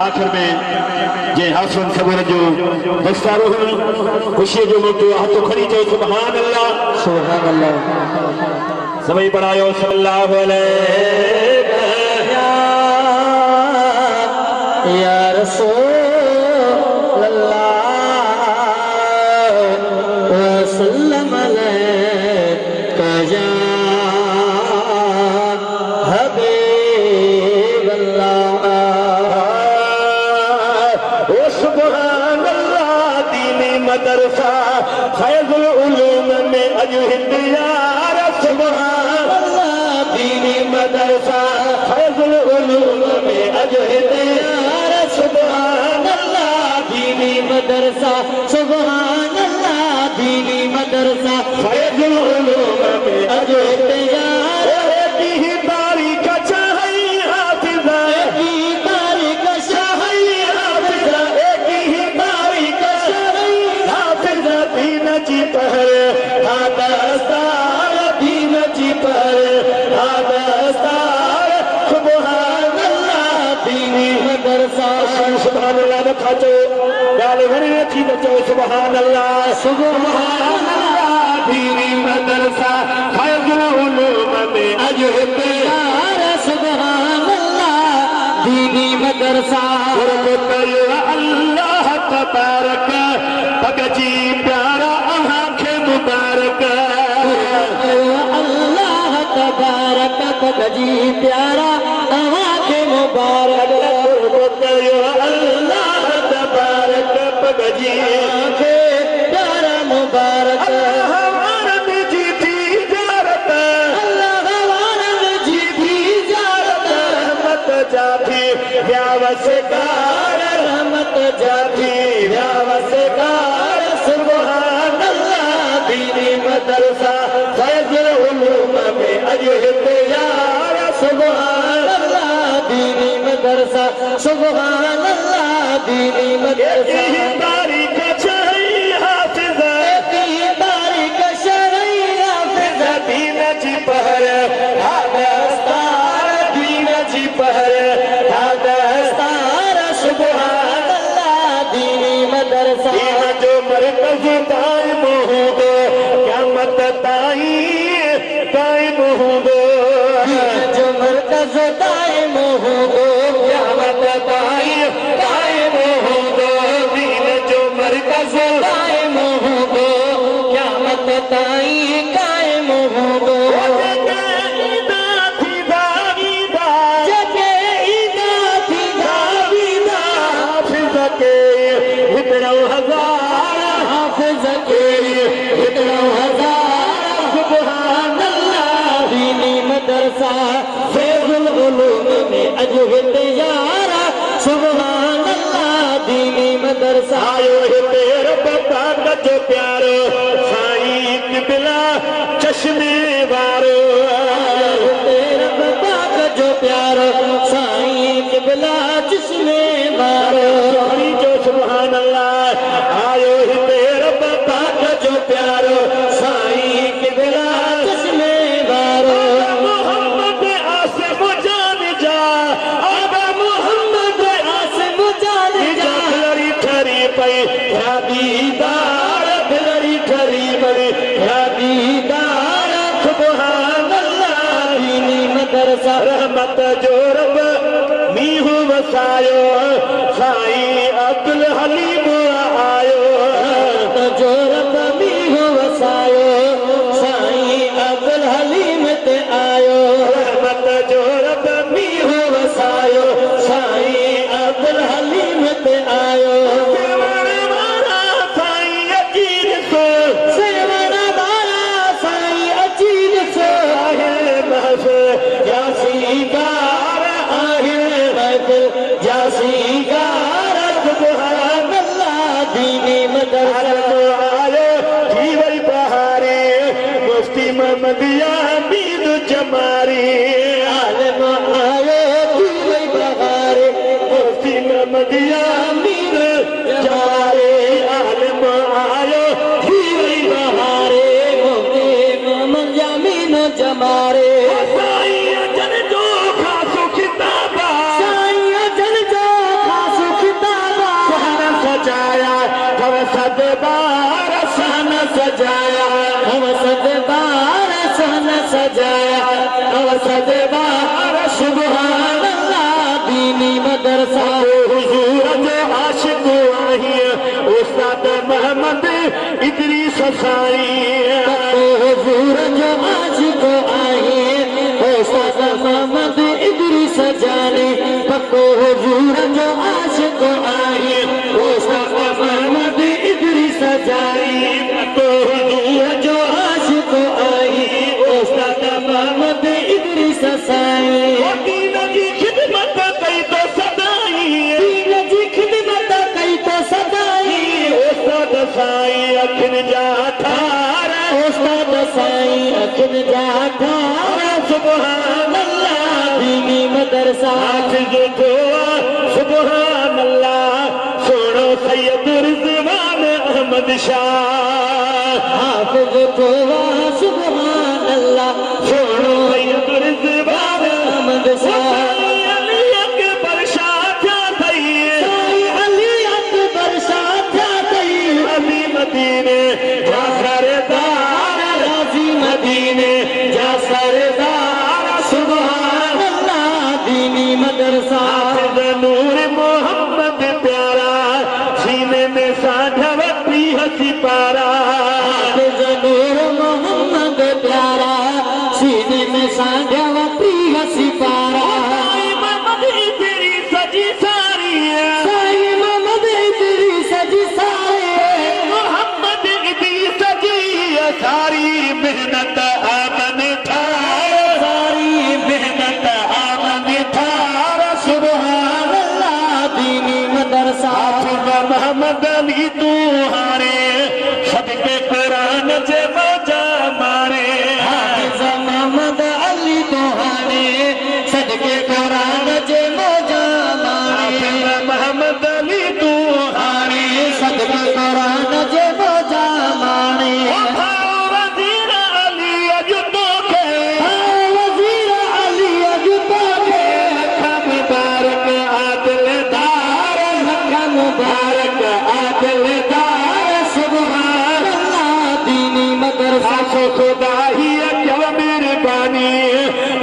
आखिर में जे हासन सबर जो दस्तारो खुशी जो मौक़ो हथ खड़ी चो सुभान अल्लाह सभई पढ़ायो सल्लल्लाहु अलैहि या रसूल अल्लाह वसल्लम अलैका या हबीब अल्लाह मदरसा फैज़ुल उलूम में अजु हिंदियार सुभान अल्लाह दीनी मदरसा फैज़ुल उलूम में अजु हिंदियार सुभान अल्लाह दीनी मदरसा सुभान अल्लाह दीनी मदरसा फैज़ुल उलूम में अजु हिंदियार की तारीख चाहे हाफिज़ा की तारीख चाहे हाफिज़ा की तारीख दीन जी पहर हादस्तार दीन जी पहर हादस्तार सुभान अल्लाह दीनी मदरसा सुभान अल्लाह खाचो गाल भरी थी बचो सुभान अल्लाह दीनी मदरसा फैज़ुल उलूम में अज हिंदियार सुभान अल्लाह दीनी मदरसा अल्लाह तबारक पगजी प्यारा आंखें मुबारक अल्लाह तबारक पगजी प्यारा आंखें मुबारक अल्लाह तबारक पगजी आंखें प्यारा मुबारक व्यावसकार रहमत जाती व्यावसकार सुभान अल्लाह दीनी मदरसा फैज़ुल उलूम में अजु हिंदियार सुभान अल्लाह दीनी मदरसा सुभान अल्लाह दीनी मदरसा तारीख चाहिए हाफिज़ा की तारीख चाहिए हाफिज़ा दीन जी पहर हादस्तार दीन जी पहर जो मरकज कायम होगा क़यामत कायम होगा जो मरकज कायम होगा क़यामत कायम होगा दीन जो मरकज कायम होगा क़यामत कायम होगा फैज़ुल उलूम में अजु हिंदियार सुभान अल्लाह दीनी मदरसा आयो हिते रब पाक जो प्यारो साईं क़िबला चश्मे वारो हिते रब पाक जो प्यारो साईं क़िबला चश्मे वारो जो सुभान अल्लाह आयो हिते रब पाक जो प्यारो साईं क़िबला चश्मे वारो दीदार बिलरी ठरी बड़ी दीदार सुभान अल्लाह दीनी मदरसा रहमत जो रब मीहू वसायो साईं अब्दुल हलीम आयो जो रब मीहू वसायो साईं अब्दुल हलीम ते आयो रहमत जो रब मीहू वसायो साईं अब्दुल हलीम ते आयो जमारी आलम आयो की बहारे मुफ्ती मदिया मीर जमारे आलम आयो की बहारे मुफ्ती मोहम्मद जामीन जमारे साईं जन जो खासो खिताबा साईं जन जो खासो मदरसा हुजूर जो आशिक आहिय उस्ताद मोहम्मद इदरीस साई हुजूर जो आशिक आहिय उस्ताद मोहम्मद इदरीस जाने पक्को हुजूर जो आशिक आहिय उस्ताद मोहम्मद इदरीस जाने पक्को हुजूर जो आशिक आहिय उस्ताद मोहम्मद इदरीस साई दीन जी खिदमत कई तो सदाई दीन जी खिदमत कई तो सदाई उस्ताद साई अखिन जा ठार उस्ताद साई अखिन जा ठार सुभान अल्लाह दीनी मदरसा हाफिज तो सुभान अल्लाह सोनो सैयद रिजवान अहमद शाह हाफिज तो सुभान अल्लाह सोनो सैयद रिजवान अहमद शाह अली अकबर शाह था थई अली अकबर शाह था थई अली मदीने जा सरदार राजी मदीने जा सरदार सुभान अल्लाह दीनी मदरसा हाफिज नूर मोहम्मद प्यारा सीने में साढ़वती हसी पारा हाफिज नूर मोहम्मद प्यारा सीने में साढ़वती हसी पारा साई मोहम्मद तेरी सजी सारी है साई मोहम्मद तेरी सजी सारे मोहम्मद की सजी सारी मेहनत आमन ठार सारी मेहनत आमन ठार सुभान अल्लाह दीनी मदरसा हाफिज मोहम्मद अली तू हारे सदके कुरान जे मजा मारे हाफिज मोहम्मद अली तोहाने सदके कुरान जे मौजा मारे हाफिज मोहम्मद अली तू हारे सदके कुरान जे मौजा मारे वजीर अली अजुतो के वजीर अली अजुबा के मुबारक आदिलदार मुबारक आदिलदार सुभान अल्लाह दीनी मदरसा खासो खुदा ही क्यों मेहरबानी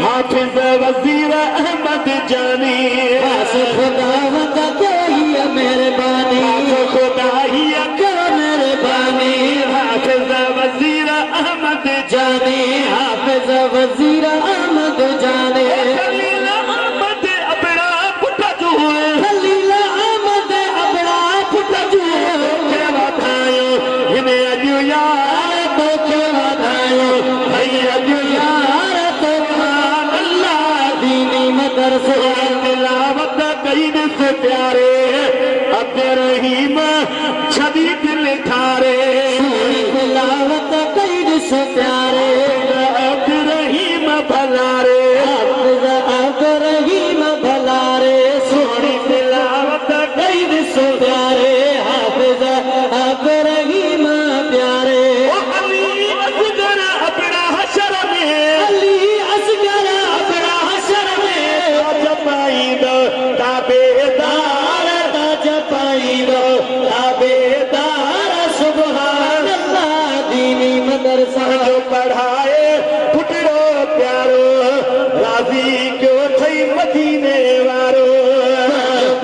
हाफिज वजीर अहमद जानी बस खुदावंद कोई मेहरबानी खासो खुदा ही कर मेहरबानी हाफिज वजीर अहमद जाने हाफिज वजीर अहमद जाने खलील अहमद अपना पुट जो खलील अहमद अपना पुट जो के वधायो हिने अजु यार तो के वधायो भई अजु यार तो सुभान अल्लाह दीनी मदरसा तिलावत कई से प्यारे अब्द रहीम छवि दिल ठारे तिलावत कैद से प्यारे अब्द रहीम भलारे अब्द रहीम भलारे सोनी तिलावत कैद से प्यारे हाफिज अब्द रहीम प्यारे ओ अली असगर अपना हशर में अली असगर अपना हशर में जपाईंदो ताबेदार जपाईंदो ताबेदार सुभान अल्लाह दीनी मदरसा जो पढ़ाए पुटड़ो प्यारो राजी क्यों थई मदीने वारो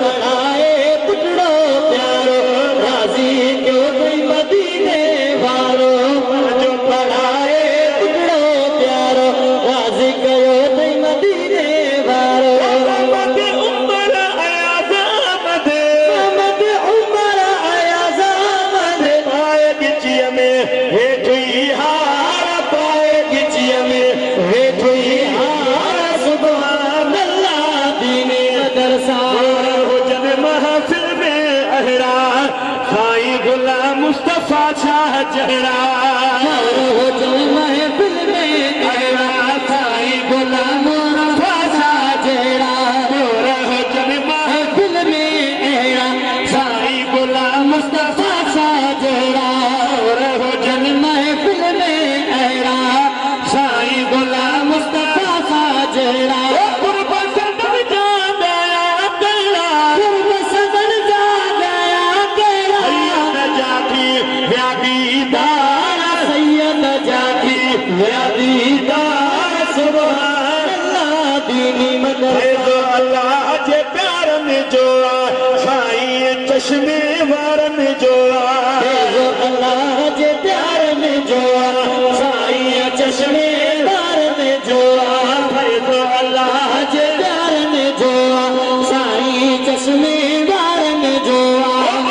पढ़ाए पुटड़ो प्यारो राजी क्यों कोई मदीने वारो जो पढ़ाए पुटड़ो प्यारो राजी क्यों कोई मदीने वारो मोहम्मद उमर अयाज़ मोहम्मद उमर अयाज़ अहमद पाए गिचिया में हेठ ही हार पाए गिचिया में हेठ ही हार सुभान अल्लाह दीनी मदरसा हुजन महफिल में अहरा साईं गुलाम मुस्तफा शाह जहरा हो जल महफिल में अहरा साईं गुलाम मुस्तफा शाह जहरा हुजन महफिल में अहरा साईं गुलाम मुस्तफा शाह जहरा हुजन महफिल में अहरा साईं गुलाम मुस्तफा शाह जहरा पूर्व सदन जा गया गया पूर्व सदन जा गया तेरा जाती व्यादीदार सैयद जाती व्यादीदार सुभान अल्लाह दीनी मदरसा जो अल्लाह जे प्यार में जो साईं चश्मे वारन जो अल्लाह जे प्यार में जो साईं चश्मे वारन जो फैज़ अल्लाह जे प्यार में जो साईं चश्मे वारन जो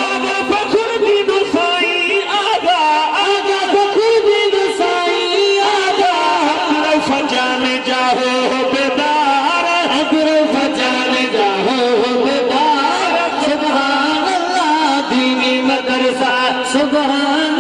आगा फखुर दीन साईं आगा आगा फखुर दीन साईं आगा फजान जाहो बेदार फजान जाहो बेदार सुभान अल्लाह दीनी मदरसा सुभान